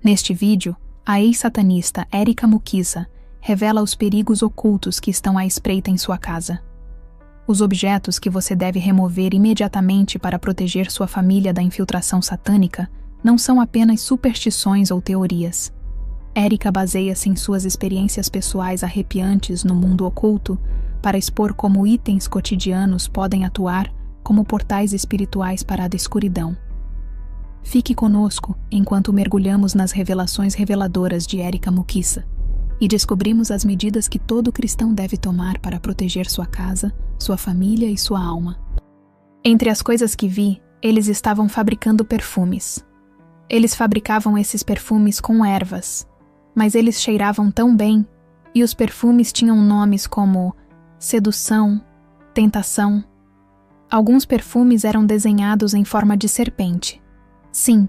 Neste vídeo, a ex-satanista Erika Mukisa revela os perigos ocultos que estão à espreita em sua casa. Os objetos que você deve remover imediatamente para proteger sua família da infiltração satânica não são apenas superstições ou teorias. Erika baseia-se em suas experiências pessoais arrepiantes no mundo oculto para expor como itens cotidianos podem atuar como portais espirituais para a escuridão. Fique conosco enquanto mergulhamos nas revelações reveladoras de Erika Mukisa e descobrimos as medidas que todo cristão deve tomar para proteger sua casa, sua família e sua alma. Entre as coisas que vi, eles estavam fabricando perfumes. Eles fabricavam esses perfumes com ervas, mas eles cheiravam tão bem, e os perfumes tinham nomes como sedução, tentação. Alguns perfumes eram desenhados em forma de serpente. Sim,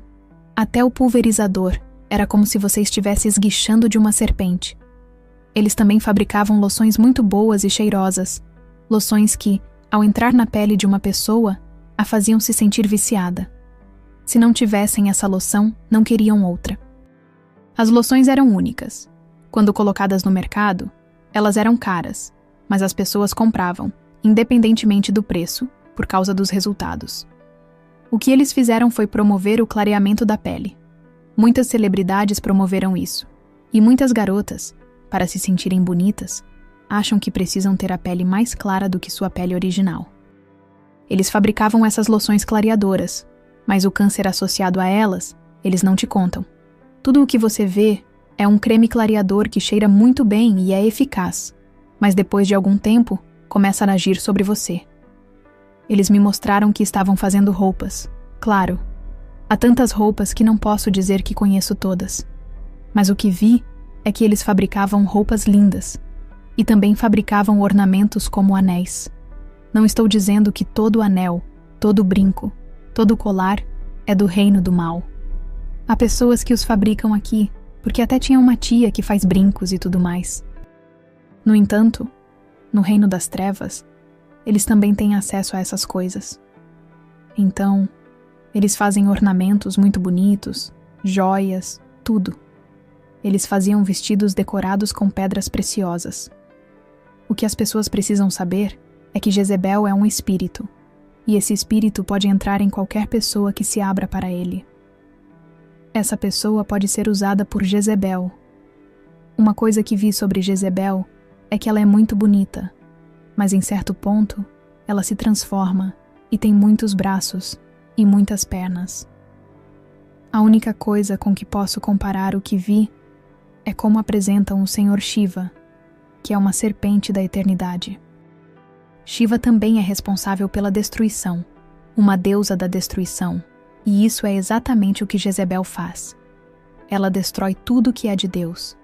até o pulverizador era como se você estivesse esguichando de uma serpente. Eles também fabricavam loções muito boas e cheirosas, loções que, ao entrar na pele de uma pessoa, a faziam se sentir viciada. Se não tivessem essa loção, não queriam outra. As loções eram únicas. Quando colocadas no mercado, elas eram caras, mas as pessoas compravam, independentemente do preço, por causa dos resultados. O que eles fizeram foi promover o clareamento da pele. Muitas celebridades promoveram isso, e muitas garotas, para se sentirem bonitas, acham que precisam ter a pele mais clara do que sua pele original. Eles fabricavam essas loções clareadoras, mas o câncer associado a elas, eles não te contam. Tudo o que você vê é um creme clareador que cheira muito bem e é eficaz, mas depois de algum tempo, começa a agir sobre você. Eles me mostraram que estavam fazendo roupas. Claro, há tantas roupas que não posso dizer que conheço todas. Mas o que vi é que eles fabricavam roupas lindas e também fabricavam ornamentos como anéis. Não estou dizendo que todo anel, todo brinco, todo colar é do reino do mal. Há pessoas que os fabricam aqui, porque até tinha uma tia que faz brincos e tudo mais. No entanto, no reino das trevas, eles também têm acesso a essas coisas. Então, eles fazem ornamentos muito bonitos, joias, tudo. Eles faziam vestidos decorados com pedras preciosas. O que as pessoas precisam saber é que Jezebel é um espírito, e esse espírito pode entrar em qualquer pessoa que se abra para ele. Essa pessoa pode ser usada por Jezebel. Uma coisa que vi sobre Jezebel é que ela é muito bonita, mas em certo ponto, ela se transforma e tem muitos braços e muitas pernas. A única coisa com que posso comparar o que vi é como apresentam o Senhor Shiva, que é uma serpente da eternidade. Shiva também é responsável pela destruição, uma deusa da destruição, e isso é exatamente o que Jezebel faz. Ela destrói tudo que é de Deus.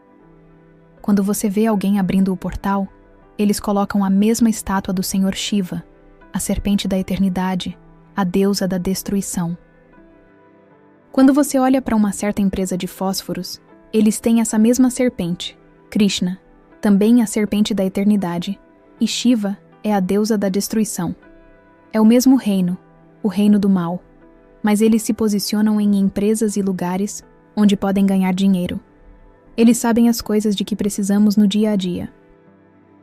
Quando você vê alguém abrindo o portal, eles colocam a mesma estátua do Senhor Shiva, a serpente da eternidade, a deusa da destruição. Quando você olha para uma certa empresa de fósforos, eles têm essa mesma serpente, Krishna, também a serpente da eternidade, e Shiva é a deusa da destruição. É o mesmo reino, o reino do mal, mas eles se posicionam em empresas e lugares onde podem ganhar dinheiro. Eles sabem as coisas de que precisamos no dia a dia.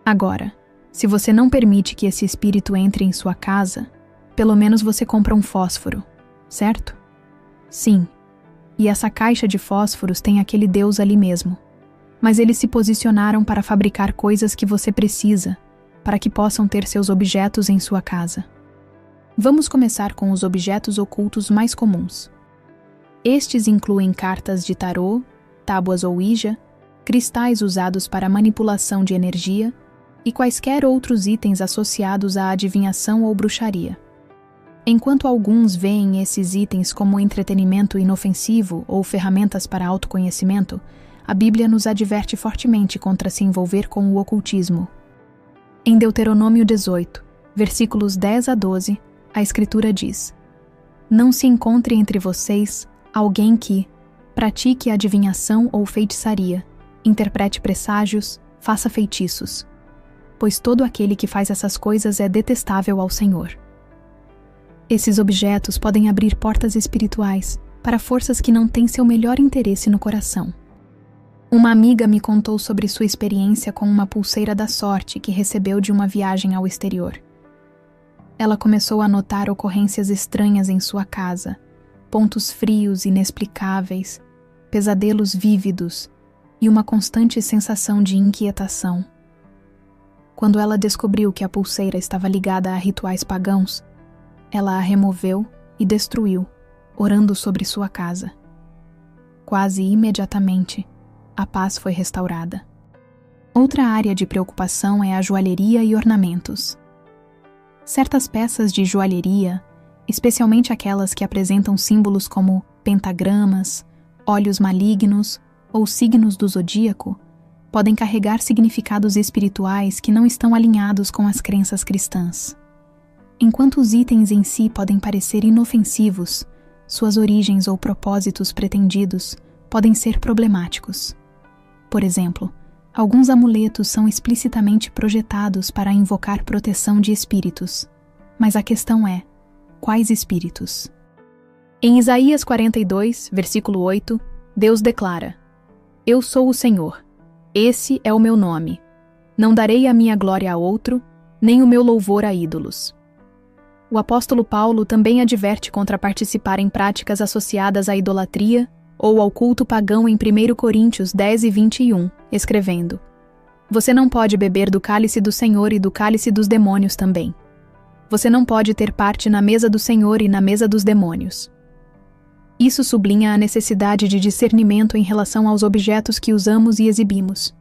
Agora, se você não permite que esse espírito entre em sua casa, pelo menos você compra um fósforo, certo? Sim, e essa caixa de fósforos tem aquele deus ali mesmo. Mas eles se posicionaram para fabricar coisas que você precisa, para que possam ter seus objetos em sua casa. Vamos começar com os objetos ocultos mais comuns. Estes incluem cartas de tarô, tábuas Ouija, cristais usados para manipulação de energia, e quaisquer outros itens associados à adivinhação ou bruxaria. Enquanto alguns veem esses itens como entretenimento inofensivo ou ferramentas para autoconhecimento, a Bíblia nos adverte fortemente contra se envolver com o ocultismo. Em Deuteronômio 18, versículos 10 a 12, a Escritura diz: Não se encontre entre vocês alguém que pratique adivinhação ou feitiçaria, interprete presságios, faça feitiços, pois todo aquele que faz essas coisas é detestável ao Senhor. Esses objetos podem abrir portas espirituais para forças que não têm seu melhor interesse no coração. Uma amiga me contou sobre sua experiência com uma pulseira da sorte que recebeu de uma viagem ao exterior. Ela começou a notar ocorrências estranhas em sua casa, pontos frios inexplicáveis, pesadelos vívidos e uma constante sensação de inquietação. Quando ela descobriu que a pulseira estava ligada a rituais pagãos, ela a removeu e destruiu, orando sobre sua casa. Quase imediatamente, a paz foi restaurada. Outra área de preocupação é a joalheria e ornamentos. Certas peças de joalheria, especialmente aquelas que apresentam símbolos como pentagramas, olhos malignos ou signos do zodíaco, podem carregar significados espirituais que não estão alinhados com as crenças cristãs. Enquanto os itens em si podem parecer inofensivos, suas origens ou propósitos pretendidos podem ser problemáticos. Por exemplo, alguns amuletos são explicitamente projetados para invocar proteção de espíritos. Mas a questão é: quais espíritos? Em Isaías 42, versículo 8, Deus declara: Eu sou o Senhor, esse é o meu nome. Não darei a minha glória a outro, nem o meu louvor a ídolos. O apóstolo Paulo também adverte contra participar em práticas associadas à idolatria ou ao culto pagão em 1 Coríntios 10 e 21, escrevendo: Você não pode beber do cálice do Senhor e do cálice dos demônios também. Você não pode ter parte na mesa do Senhor e na mesa dos demônios. Isso sublinha a necessidade de discernimento em relação aos objetos que usamos e exibimos.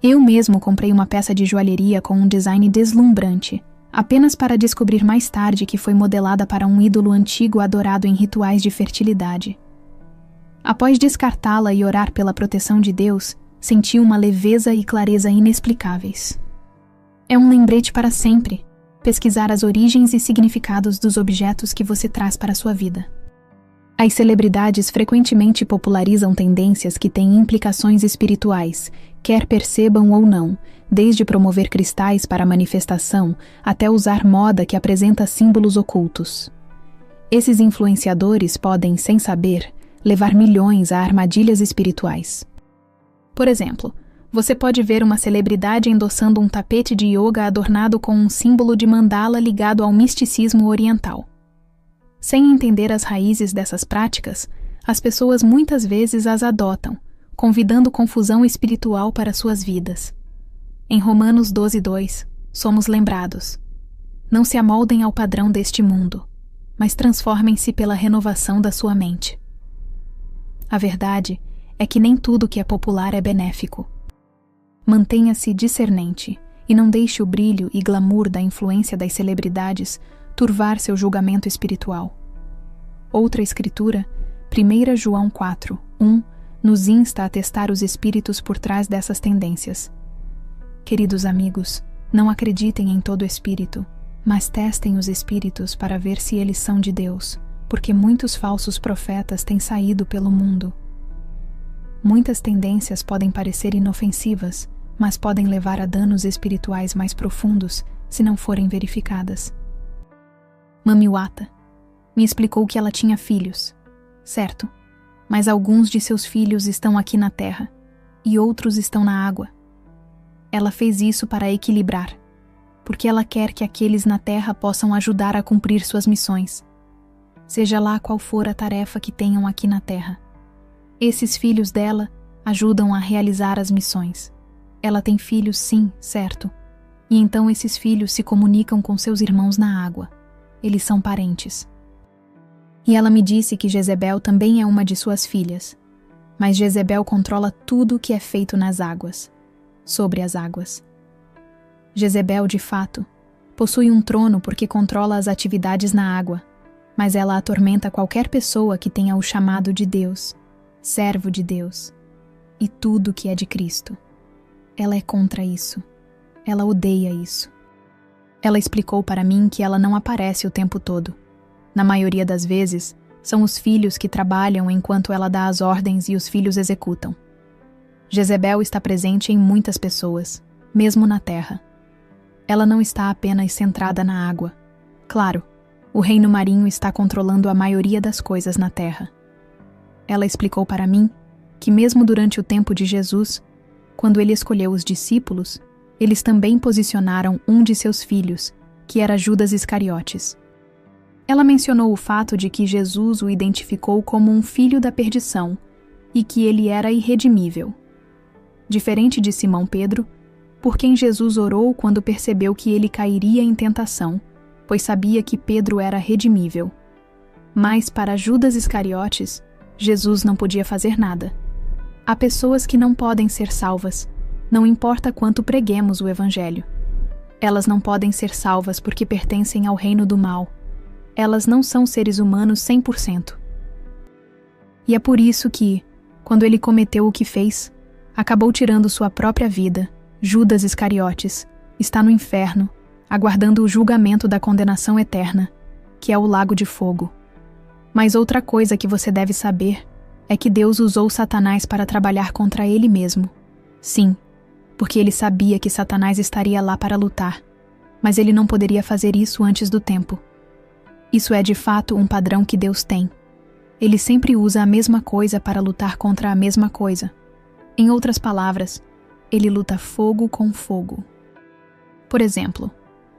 Eu mesmo comprei uma peça de joalheria com um design deslumbrante, apenas para descobrir mais tarde que foi modelada para um ídolo antigo adorado em rituais de fertilidade. Após descartá-la e orar pela proteção de Deus, senti uma leveza e clareza inexplicáveis. É um lembrete para sempre, pesquisar as origens e significados dos objetos que você traz para a sua vida. As celebridades frequentemente popularizam tendências que têm implicações espirituais, quer percebam ou não, desde promover cristais para manifestação até usar moda que apresenta símbolos ocultos. Esses influenciadores podem, sem saber, levar milhões a armadilhas espirituais. Por exemplo, você pode ver uma celebridade endossando um tapete de yoga adornado com um símbolo de mandala ligado ao misticismo oriental. Sem entender as raízes dessas práticas, as pessoas muitas vezes as adotam, convidando confusão espiritual para suas vidas. Em Romanos 12:2, somos lembrados: Não se amoldem ao padrão deste mundo, mas transformem-se pela renovação da sua mente. A verdade é que nem tudo que é popular é benéfico. Mantenha-se discernente e não deixe o brilho e glamour da influência das celebridades turvar seu julgamento espiritual. Outra escritura, 1 João 4:1, nos insta a testar os espíritos por trás dessas tendências. Queridos amigos, não acreditem em todo espírito, mas testem os espíritos para ver se eles são de Deus, porque muitos falsos profetas têm saído pelo mundo. Muitas tendências podem parecer inofensivas, mas podem levar a danos espirituais mais profundos se não forem verificadas. Mami Wata me explicou que ela tinha filhos, certo, mas alguns de seus filhos estão aqui na terra e outros estão na água. Ela fez isso para equilibrar, porque ela quer que aqueles na terra possam ajudar a cumprir suas missões, seja lá qual for a tarefa que tenham aqui na terra. Esses filhos dela ajudam a realizar as missões. Ela tem filhos, sim, certo, e então esses filhos se comunicam com seus irmãos na água. Eles são parentes. E ela me disse que Jezebel também é uma de suas filhas, mas Jezebel controla tudo o que é feito nas águas, sobre as águas. Jezebel, de fato, possui um trono porque controla as atividades na água, mas ela atormenta qualquer pessoa que tenha o chamado de Deus, servo de Deus, e tudo que é de Cristo. Ela é contra isso. Ela odeia isso. Ela explicou para mim que ela não aparece o tempo todo. Na maioria das vezes, são os filhos que trabalham enquanto ela dá as ordens e os filhos executam. Jezebel está presente em muitas pessoas, mesmo na terra. Ela não está apenas centrada na água. Claro, o reino marinho está controlando a maioria das coisas na terra, ela explicou para mim que mesmo durante o tempo de Jesus, quando ele escolheu os discípulos, eles também posicionaram um de seus filhos, que era Judas Iscariotes. Ela mencionou o fato de que Jesus o identificou como um filho da perdição e que ele era irredimível. Diferente de Simão Pedro, por quem Jesus orou quando percebeu que ele cairia em tentação, pois sabia que Pedro era redimível. Mas para Judas Iscariotes, Jesus não podia fazer nada. Há pessoas que não podem ser salvas, não importa quanto preguemos o Evangelho. Elas não podem ser salvas porque pertencem ao reino do mal. Elas não são seres humanos 100%. E é por isso que, quando ele cometeu o que fez, acabou tirando sua própria vida, Judas Iscariotes está no inferno, aguardando o julgamento da condenação eterna, que é o lago de fogo. Mas outra coisa que você deve saber é que Deus usou Satanás para trabalhar contra ele mesmo. Sim, porque ele sabia que Satanás estaria lá para lutar, mas ele não poderia fazer isso antes do tempo. Isso é de fato um padrão que Deus tem. Ele sempre usa a mesma coisa para lutar contra a mesma coisa. Em outras palavras, ele luta fogo com fogo. Por exemplo,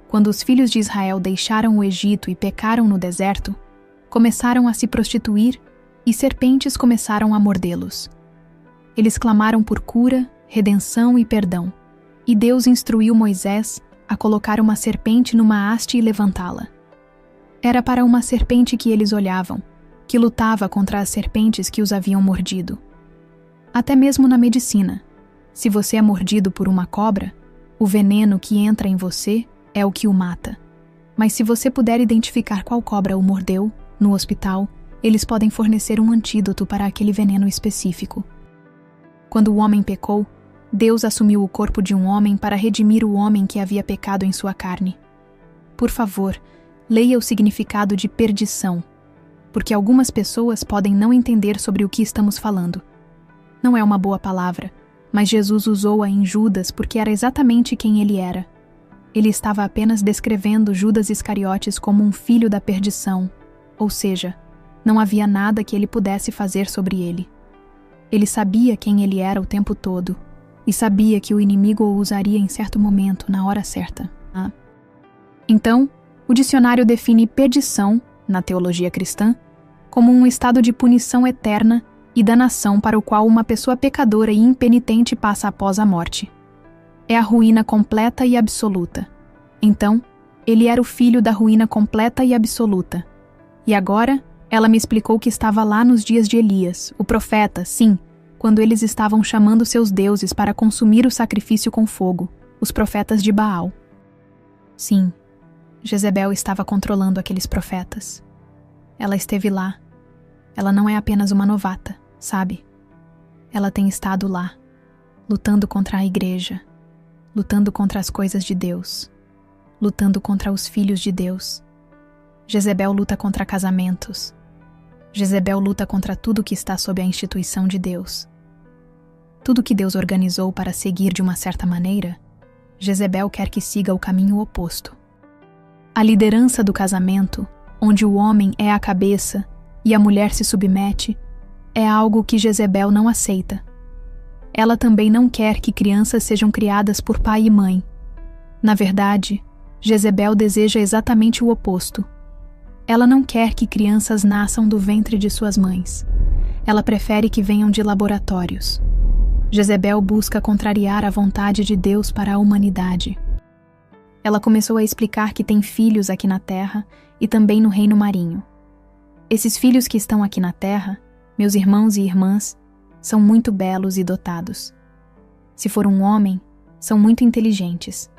quando os filhos de Israel deixaram o Egito e pecaram no deserto, começaram a se prostituir e serpentes começaram a mordê-los. Eles clamaram por cura, redenção e perdão, e Deus instruiu Moisés a colocar uma serpente numa haste e levantá-la. Era para uma serpente que eles olhavam, que lutava contra as serpentes que os haviam mordido. Até mesmo na medicina, se você é mordido por uma cobra, o veneno que entra em você é o que o mata. Mas se você puder identificar qual cobra o mordeu, no hospital, eles podem fornecer um antídoto para aquele veneno específico. Quando o homem pecou, Deus assumiu o corpo de um homem para redimir o homem que havia pecado em sua carne. Por favor, leia o significado de perdição, porque algumas pessoas podem não entender sobre o que estamos falando. Não é uma boa palavra, mas Jesus usou-a em Judas porque era exatamente quem ele era. Ele estava apenas descrevendo Judas Iscariotes como um filho da perdição, ou seja, não havia nada que ele pudesse fazer sobre ele. Ele sabia quem ele era o tempo todo, e sabia que o inimigo o usaria em certo momento, na hora certa. Então, o dicionário define perdição, na teologia cristã, como um estado de punição eterna e danação para o qual uma pessoa pecadora e impenitente passa após a morte. É a ruína completa e absoluta. Então, ele era o filho da ruína completa e absoluta. E agora, ela me explicou que estava lá nos dias de Elias, o profeta, sim, quando eles estavam chamando seus deuses para consumir o sacrifício com fogo, os profetas de Baal. Sim, Jezebel estava controlando aqueles profetas. Ela esteve lá. Ela não é apenas uma novata, sabe? Ela tem estado lá, lutando contra a igreja, lutando contra as coisas de Deus, lutando contra os filhos de Deus. Jezebel luta contra casamentos. Jezebel luta contra tudo que está sob a instituição de Deus. Tudo que Deus organizou para seguir de uma certa maneira, Jezebel quer que siga o caminho oposto. A liderança do casamento, onde o homem é a cabeça e a mulher se submete, é algo que Jezebel não aceita. Ela também não quer que crianças sejam criadas por pai e mãe. Na verdade, Jezebel deseja exatamente o oposto. Ela não quer que crianças nasçam do ventre de suas mães. Ela prefere que venham de laboratórios. Jezebel busca contrariar a vontade de Deus para a humanidade. Ela começou a explicar que tem filhos aqui na terra e também no reino marinho. Esses filhos que estão aqui na terra, meus irmãos e irmãs, são muito belos e dotados. Se for um homem, são muito inteligentes.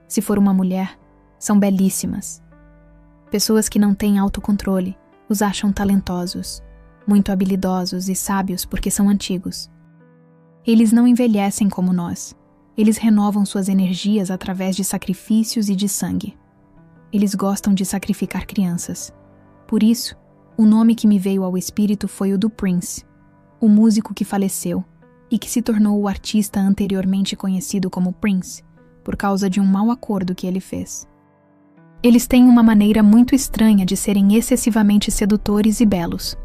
Se for uma mulher, são belíssimas. Pessoas que não têm autocontrole os acham talentosos, muito habilidosos e sábios porque são antigos. Eles não envelhecem como nós. Eles renovam suas energias através de sacrifícios e de sangue. Eles gostam de sacrificar crianças. Por isso, o nome que me veio ao espírito foi o do Prince, o músico que faleceu e que se tornou o artista anteriormente conhecido como Prince, por causa de um mau acordo que ele fez. Eles têm uma maneira muito estranha de serem excessivamente sedutores e belos.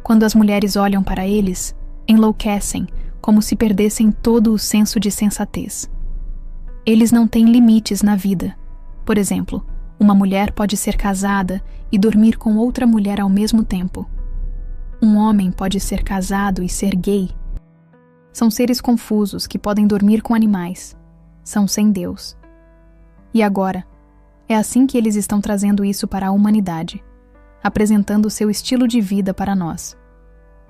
Quando as mulheres olham para eles, enlouquecem, como se perdessem todo o senso de sensatez. Eles não têm limites na vida. Por exemplo, uma mulher pode ser casada e dormir com outra mulher ao mesmo tempo. Um homem pode ser casado e ser gay. São seres confusos que podem dormir com animais. São sem Deus. E agora, é assim que eles estão trazendo isso para a humanidade, apresentando seu estilo de vida para nós.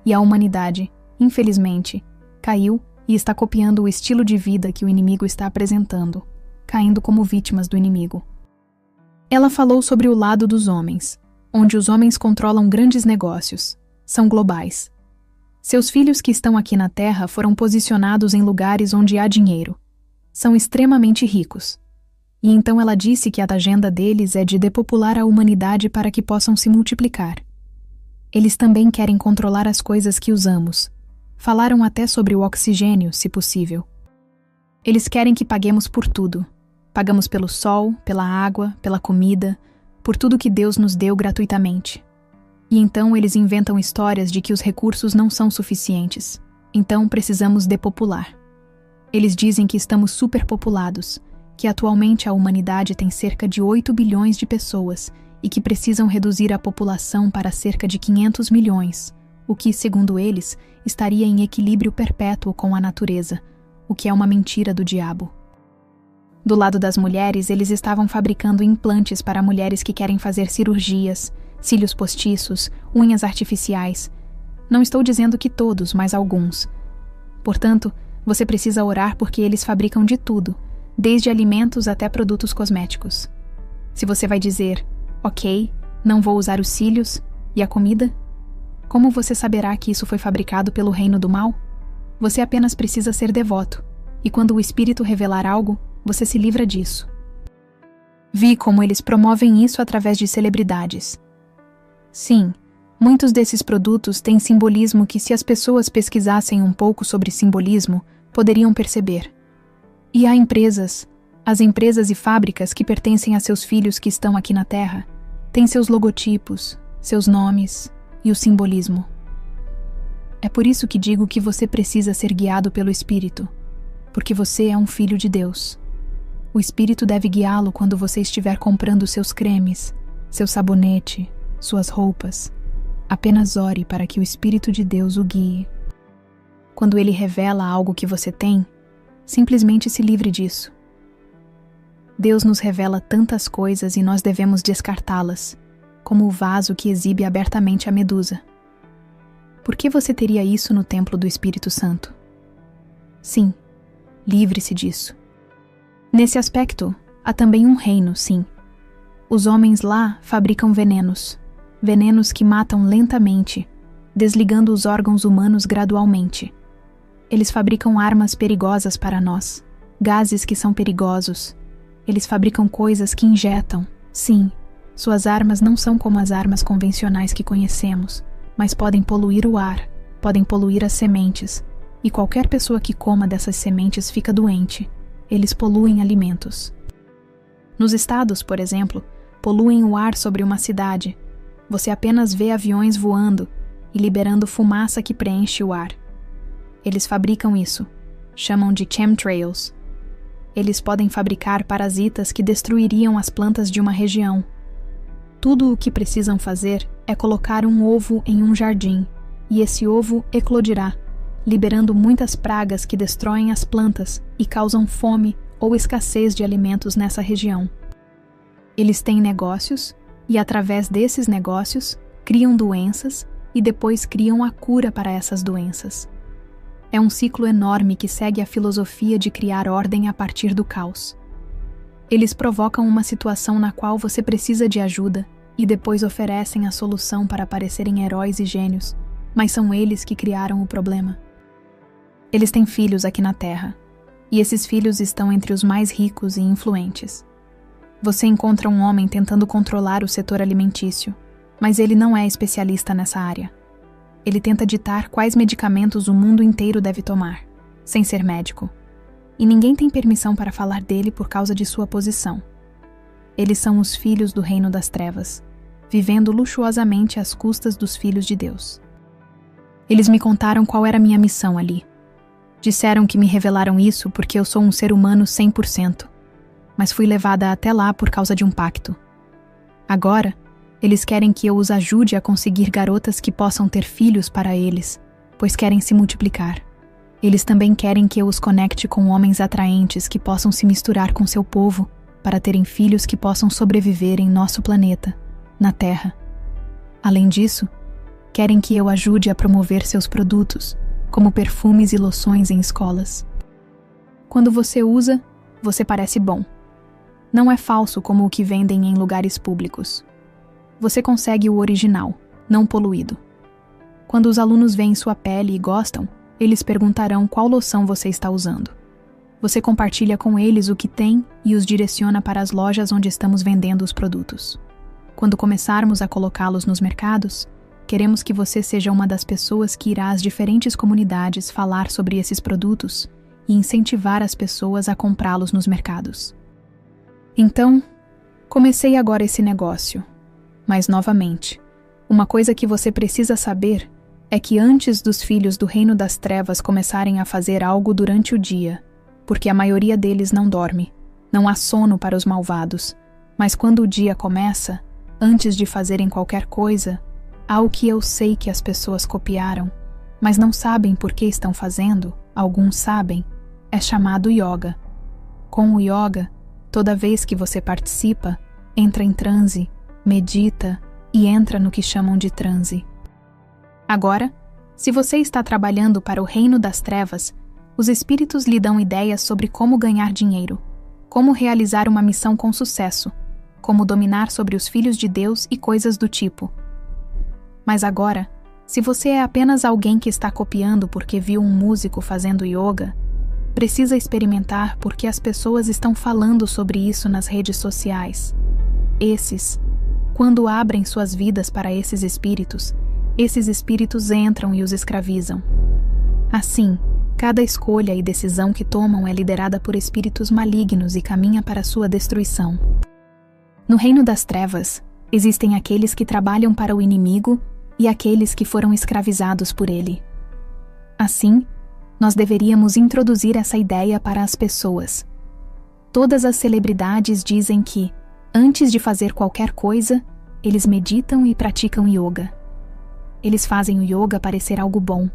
E a humanidade, infelizmente, caiu e está copiando o estilo de vida que o inimigo está apresentando, caindo como vítimas do inimigo. Ela falou sobre o lado dos homens, onde os homens controlam grandes negócios, são globais. Seus filhos que estão aqui na Terra foram posicionados em lugares onde há dinheiro. São extremamente ricos. E então ela disse que a agenda deles é de depopular a humanidade para que possam se multiplicar. Eles também querem controlar as coisas que usamos. Falaram até sobre o oxigênio, se possível. Eles querem que paguemos por tudo. Pagamos pelo sol, pela água, pela comida, por tudo que Deus nos deu gratuitamente. E então eles inventam histórias de que os recursos não são suficientes. Então precisamos depopular. Eles dizem que estamos superpopulados, que atualmente a humanidade tem cerca de 8 bilhões de pessoas e que precisam reduzir a população para cerca de 500 milhões, o que, segundo eles, estaria em equilíbrio perpétuo com a natureza, o que é uma mentira do diabo. Do lado das mulheres, eles estavam fabricando implantes para mulheres que querem fazer cirurgias, cílios postiços, unhas artificiais. Não estou dizendo que todos, mas alguns. Portanto, você precisa orar porque eles fabricam de tudo, desde alimentos até produtos cosméticos. Se você vai dizer, ok, não vou usar os cílios, e a comida? Como você saberá que isso foi fabricado pelo reino do mal? Você apenas precisa ser devoto, e quando o Espírito revelar algo, você se livra disso. Vi como eles promovem isso através de celebridades. Sim, muitos desses produtos têm simbolismo que, se as pessoas pesquisassem um pouco sobre simbolismo, poderiam perceber. E há empresas, as empresas e fábricas que pertencem a seus filhos que estão aqui na Terra, têm seus logotipos, seus nomes e o simbolismo. É por isso que digo que você precisa ser guiado pelo Espírito, porque você é um filho de Deus. O Espírito deve guiá-lo quando você estiver comprando seus cremes, seu sabonete, suas roupas. Apenas ore para que o Espírito de Deus o guie. Quando ele revela algo que você tem, simplesmente se livre disso. Deus nos revela tantas coisas e nós devemos descartá-las, como o vaso que exibe abertamente a medusa. Por que você teria isso no templo do Espírito Santo? Sim, livre-se disso. Nesse aspecto, há também um reino, sim. Os homens lá fabricam venenos que matam lentamente, desligando os órgãos humanos gradualmente. Eles fabricam armas perigosas para nós, gases que são perigosos. Eles fabricam coisas que injetam. Sim, suas armas não são como as armas convencionais que conhecemos, mas podem poluir o ar, podem poluir as sementes, e qualquer pessoa que coma dessas sementes fica doente. Eles poluem alimentos. Nos estados, por exemplo, poluem o ar sobre uma cidade. Você apenas vê aviões voando e liberando fumaça que preenche o ar. Eles fabricam isso. Chamam de chemtrails. Eles podem fabricar parasitas que destruiriam as plantas de uma região. Tudo o que precisam fazer é colocar um ovo em um jardim, e esse ovo eclodirá, liberando muitas pragas que destroem as plantas e causam fome ou escassez de alimentos nessa região. Eles têm negócios, e através desses negócios, criam doenças e depois criam a cura para essas doenças. É um ciclo enorme que segue a filosofia de criar ordem a partir do caos. Eles provocam uma situação na qual você precisa de ajuda e depois oferecem a solução para parecerem heróis e gênios, mas são eles que criaram o problema. Eles têm filhos aqui na Terra, e esses filhos estão entre os mais ricos e influentes. Você encontra um homem tentando controlar o setor alimentício, mas ele não é especialista nessa área. Ele tenta ditar quais medicamentos o mundo inteiro deve tomar, sem ser médico. E ninguém tem permissão para falar dele por causa de sua posição. Eles são os filhos do reino das trevas, vivendo luxuosamente às custas dos filhos de Deus. Eles me contaram qual era a minha missão ali. Disseram que me revelaram isso porque eu sou um ser humano 100%, mas fui levada até lá por causa de um pacto. Agora, eles querem que eu os ajude a conseguir garotas que possam ter filhos para eles, pois querem se multiplicar. Eles também querem que eu os conecte com homens atraentes que possam se misturar com seu povo para terem filhos que possam sobreviver em nosso planeta, na Terra. Além disso, querem que eu ajude a promover seus produtos, como perfumes e loções em escolas. Quando você usa, você parece bom. Não é falso como o que vendem em lugares públicos. Você consegue o original, não poluído. Quando os alunos veem sua pele e gostam, eles perguntarão qual loção você está usando. Você compartilha com eles o que tem e os direciona para as lojas onde estamos vendendo os produtos. Quando começarmos a colocá-los nos mercados, queremos que você seja uma das pessoas que irá às diferentes comunidades falar sobre esses produtos e incentivar as pessoas a comprá-los nos mercados. Então, comecei agora esse negócio. Mas, novamente, uma coisa que você precisa saber é que antes dos filhos do Reino das Trevas começarem a fazer algo durante o dia, porque a maioria deles não dorme, não há sono para os malvados, mas quando o dia começa, antes de fazerem qualquer coisa, há o que eu sei que as pessoas copiaram, mas não sabem por que estão fazendo, alguns sabem, é chamado yoga. Com o yoga, toda vez que você participa, entra em transe, medita e entra no que chamam de transe. Agora, se você está trabalhando para o Reino das Trevas, os espíritos lhe dão ideias sobre como ganhar dinheiro, como realizar uma missão com sucesso, como dominar sobre os filhos de Deus e coisas do tipo. Mas agora, se você é apenas alguém que está copiando porque viu um músico fazendo yoga, precisa experimentar porque as pessoas estão falando sobre isso nas redes sociais. Quando abrem suas vidas para esses espíritos entram e os escravizam. Assim, cada escolha e decisão que tomam é liderada por espíritos malignos e caminha para sua destruição. No Reino das Trevas, existem aqueles que trabalham para o inimigo e aqueles que foram escravizados por ele. Assim, nós deveríamos introduzir essa ideia para as pessoas. Todas as celebridades dizem que, antes de fazer qualquer coisa, eles meditam e praticam yoga. Eles fazem o yoga parecer algo bom.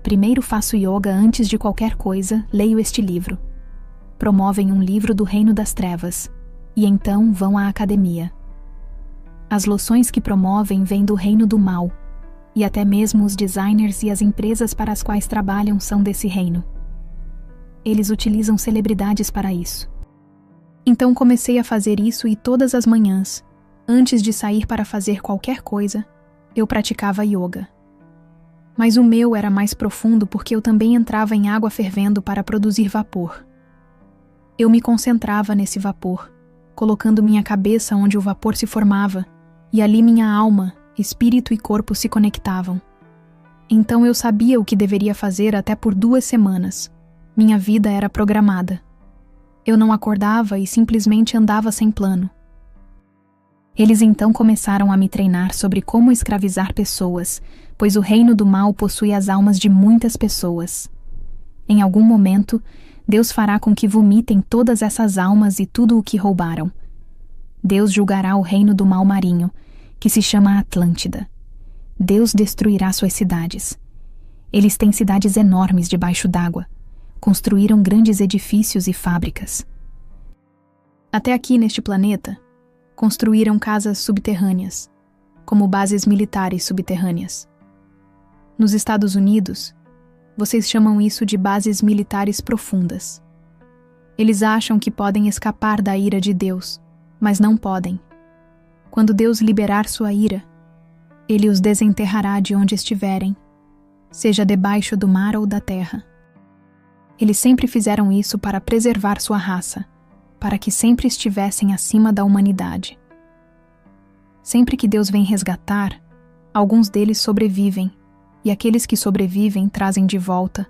Primeiro faço yoga antes de qualquer coisa, leio este livro. Promovem um livro do Reino das Trevas, e então vão à academia. As loções que promovem vêm do Reino do Mal, e até mesmo os designers e as empresas para as quais trabalham são desse reino. Eles utilizam celebridades para isso. Então comecei a fazer isso e todas as manhãs, antes de sair para fazer qualquer coisa, eu praticava yoga. Mas o meu era mais profundo porque eu também entrava em água fervendo para produzir vapor. Eu me concentrava nesse vapor, colocando minha cabeça onde o vapor se formava, e ali minha alma, espírito e corpo se conectavam. Então eu sabia o que deveria fazer até por 2 semanas. Minha vida era programada. Eu não acordava e simplesmente andava sem plano. Eles então começaram a me treinar sobre como escravizar pessoas, pois o reino do mal possui as almas de muitas pessoas. Em algum momento, Deus fará com que vomitem todas essas almas e tudo o que roubaram. Deus julgará o reino do mal marinho, que se chama Atlântida. Deus destruirá suas cidades. Eles têm cidades enormes debaixo d'água. Construíram grandes edifícios e fábricas. Até aqui neste planeta, construíram casas subterrâneas, como bases militares subterrâneas. Nos Estados Unidos, vocês chamam isso de bases militares profundas. Eles acham que podem escapar da ira de Deus, mas não podem. Quando Deus liberar sua ira, Ele os desenterrará de onde estiverem, seja debaixo do mar ou da terra. Eles sempre fizeram isso para preservar sua raça, para que sempre estivessem acima da humanidade. Sempre que Deus vem resgatar, alguns deles sobrevivem, e aqueles que sobrevivem trazem de volta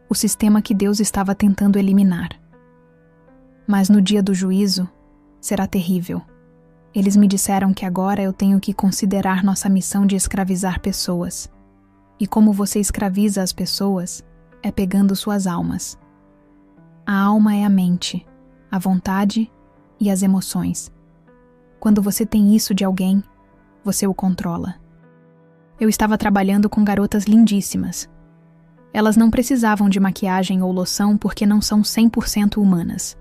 o sistema que Deus estava tentando eliminar. Mas no dia do juízo, será terrível. Eles me disseram que agora eu tenho que considerar nossa missão de escravizar pessoas. E como você escraviza as pessoas é pegando suas almas. A alma é a mente, a vontade e as emoções. Quando você tem isso de alguém, você o controla. Eu estava trabalhando com garotas lindíssimas. Elas não precisavam de maquiagem ou loção porque não são 100% humanas.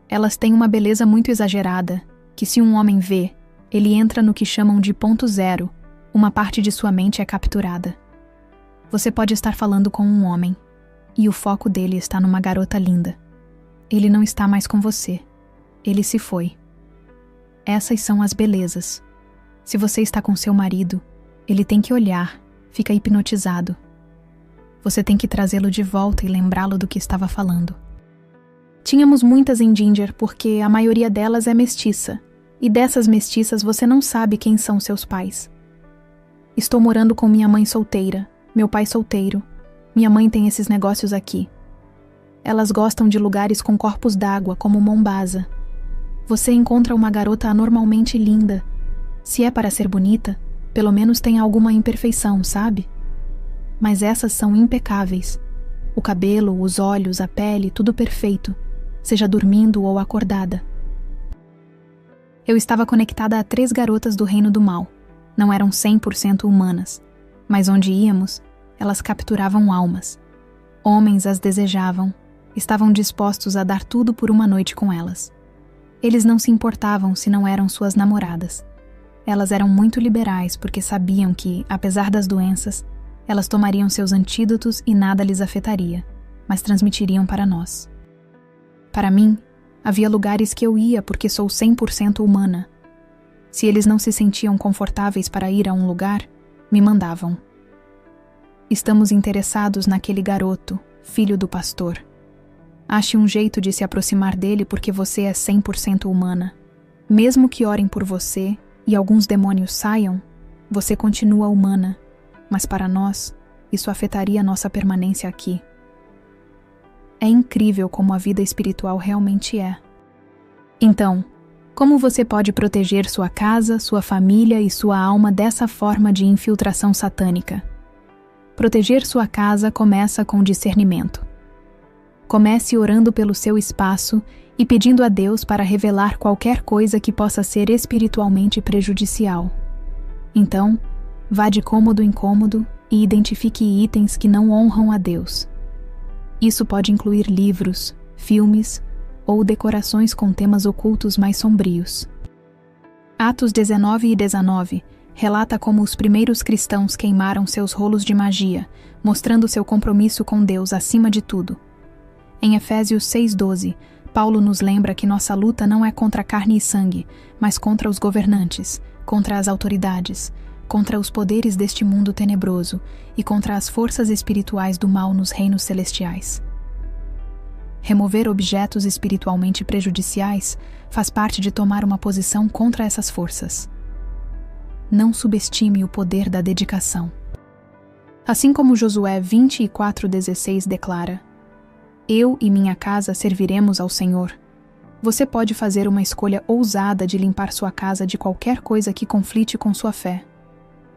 Elas têm uma beleza muito exagerada, que se um homem vê, ele entra no que chamam de ponto zero, uma parte de sua mente é capturada. Você pode estar falando com um homem, e o foco dele está numa garota linda. Ele não está mais com você. Ele se foi. Essas são as belezas. Se você está com seu marido, ele tem que olhar, fica hipnotizado. Você tem que trazê-lo de volta e lembrá-lo do que estava falando. Tínhamos muitas em Ginger porque a maioria delas é mestiça, e dessas mestiças você não sabe quem são seus pais. Estou morando com minha mãe solteira, meu pai solteiro. Minha mãe tem esses negócios aqui. Elas gostam de lugares com corpos d'água, como Mombasa. Você encontra uma garota anormalmente linda. Se é para ser bonita, pelo menos tem alguma imperfeição, sabe? Mas essas são impecáveis. O cabelo, os olhos, a pele, tudo perfeito, seja dormindo ou acordada. Eu estava conectada a 3 garotas do reino do mal. Não eram 100% humanas, mas onde íamos, elas capturavam almas. Homens as desejavam, estavam dispostos a dar tudo por uma noite com elas. Eles não se importavam se não eram suas namoradas. Elas eram muito liberais porque sabiam que, apesar das doenças, elas tomariam seus antídotos e nada lhes afetaria, mas transmitiriam para nós. Para mim, havia lugares que eu ia porque sou 100% humana. Se eles não se sentiam confortáveis para ir a um lugar, me mandavam. Estamos interessados naquele garoto, filho do pastor. Ache um jeito de se aproximar dele porque você é 100% humana. Mesmo que orem por você e alguns demônios saiam, você continua humana, mas para nós, isso afetaria nossa permanência aqui. É incrível como a vida espiritual realmente é. Então, como você pode proteger sua casa, sua família e sua alma dessa forma de infiltração satânica? Proteger sua casa começa com discernimento. Comece orando pelo seu espaço e pedindo a Deus para revelar qualquer coisa que possa ser espiritualmente prejudicial. Então, vá de cômodo em cômodo e identifique itens que não honram a Deus. Isso pode incluir livros, filmes ou decorações com temas ocultos mais sombrios. Atos 19 e 19 relata como os primeiros cristãos queimaram seus rolos de magia, mostrando seu compromisso com Deus acima de tudo. Em Efésios 6:12, Paulo nos lembra que nossa luta não é contra carne e sangue, mas contra os governantes, contra as autoridades, contra os poderes deste mundo tenebroso e contra as forças espirituais do mal nos reinos celestiais. Remover objetos espiritualmente prejudiciais faz parte de tomar uma posição contra essas forças. Não subestime o poder da dedicação. Assim como Josué 24:16 declara: Eu e minha casa serviremos ao Senhor. Você pode fazer uma escolha ousada de limpar sua casa de qualquer coisa que conflite com sua fé.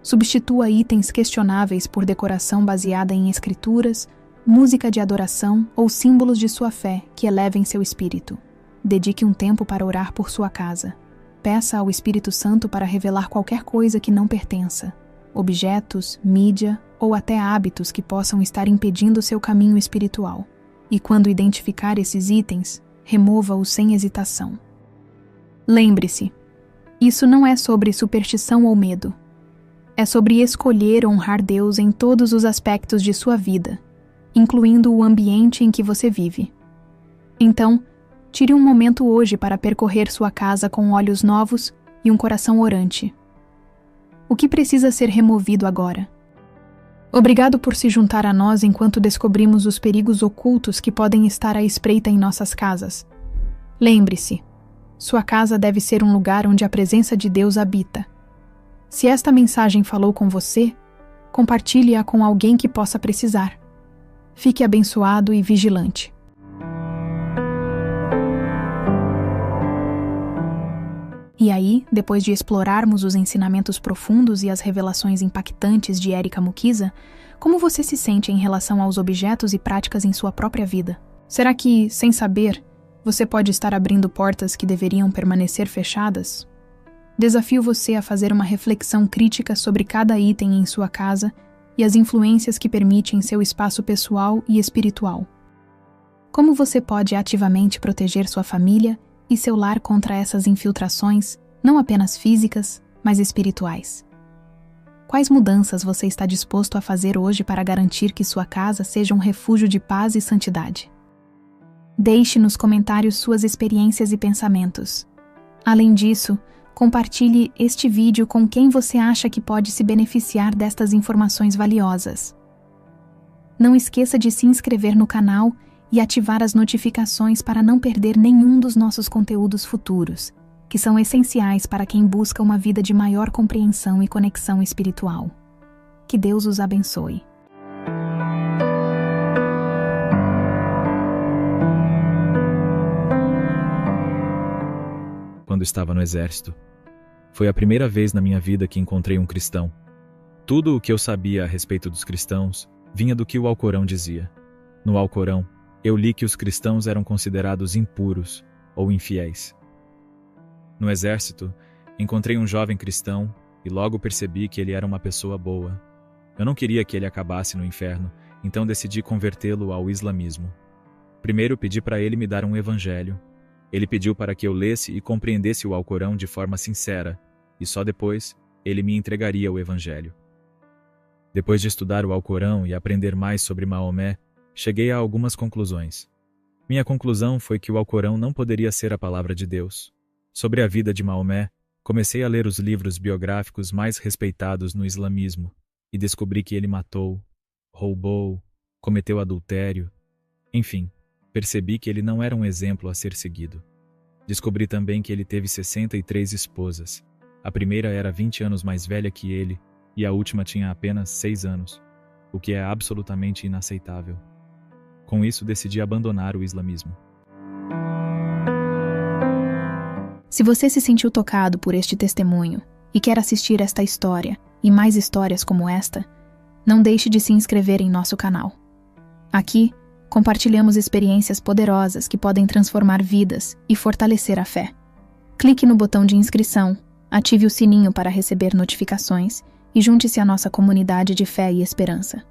Substitua itens questionáveis por decoração baseada em escrituras, música de adoração ou símbolos de sua fé que elevem seu espírito. Dedique um tempo para orar por sua casa. Peça ao Espírito Santo para revelar qualquer coisa que não pertença, objetos, mídia ou até hábitos que possam estar impedindo seu caminho espiritual. E quando identificar esses itens, remova-os sem hesitação. Lembre-se, isso não é sobre superstição ou medo. É sobre escolher honrar Deus em todos os aspectos de sua vida, incluindo o ambiente em que você vive. Então, tire um momento hoje para percorrer sua casa com olhos novos e um coração orante. O que precisa ser removido agora? Obrigado por se juntar a nós enquanto descobrimos os perigos ocultos que podem estar à espreita em nossas casas. Lembre-se, sua casa deve ser um lugar onde a presença de Deus habita. Se esta mensagem falou com você, compartilhe-a com alguém que possa precisar. Fique abençoado e vigilante. E aí, depois de explorarmos os ensinamentos profundos e as revelações impactantes de Erika Mukiza, como você se sente em relação aos objetos e práticas em sua própria vida? Será que, sem saber, você pode estar abrindo portas que deveriam permanecer fechadas? Desafio você a fazer uma reflexão crítica sobre cada item em sua casa e as influências que permite em seu espaço pessoal e espiritual. Como você pode ativamente proteger sua família e seu lar contra essas infiltrações, não apenas físicas, mas espirituais? Quais mudanças você está disposto a fazer hoje para garantir que sua casa seja um refúgio de paz e santidade? Deixe nos comentários suas experiências e pensamentos. Além disso, compartilhe este vídeo com quem você acha que pode se beneficiar destas informações valiosas. Não esqueça de se inscrever no canal e ativar as notificações para não perder nenhum dos nossos conteúdos futuros, que são essenciais para quem busca uma vida de maior compreensão e conexão espiritual. Que Deus os abençoe. Quando estava no exército, foi a primeira vez na minha vida que encontrei um cristão. Tudo o que eu sabia a respeito dos cristãos vinha do que o Alcorão dizia. No Alcorão, eu li que os cristãos eram considerados impuros ou infiéis. No exército, encontrei um jovem cristão e logo percebi que ele era uma pessoa boa. Eu não queria que ele acabasse no inferno, então decidi convertê-lo ao islamismo. Primeiro pedi para ele me dar um evangelho. Ele pediu para que eu lesse e compreendesse o Alcorão de forma sincera, e só depois ele me entregaria o evangelho. Depois de estudar o Alcorão e aprender mais sobre Maomé, cheguei a algumas conclusões. Minha conclusão foi que o Alcorão não poderia ser a palavra de Deus. Sobre a vida de Maomé, comecei a ler os livros biográficos mais respeitados no islamismo e descobri que ele matou, roubou, cometeu adultério. Enfim, percebi que ele não era um exemplo a ser seguido. Descobri também que ele teve 63 esposas. A primeira era 20 anos mais velha que ele e a última tinha apenas 6 anos, o que é absolutamente inaceitável. Com isso, decidi abandonar o islamismo. Se você se sentiu tocado por este testemunho e quer assistir esta história e mais histórias como esta, não deixe de se inscrever em nosso canal. Aqui, compartilhamos experiências poderosas que podem transformar vidas e fortalecer a fé. Clique no botão de inscrição, ative o sininho para receber notificações e junte-se à nossa comunidade de fé e esperança.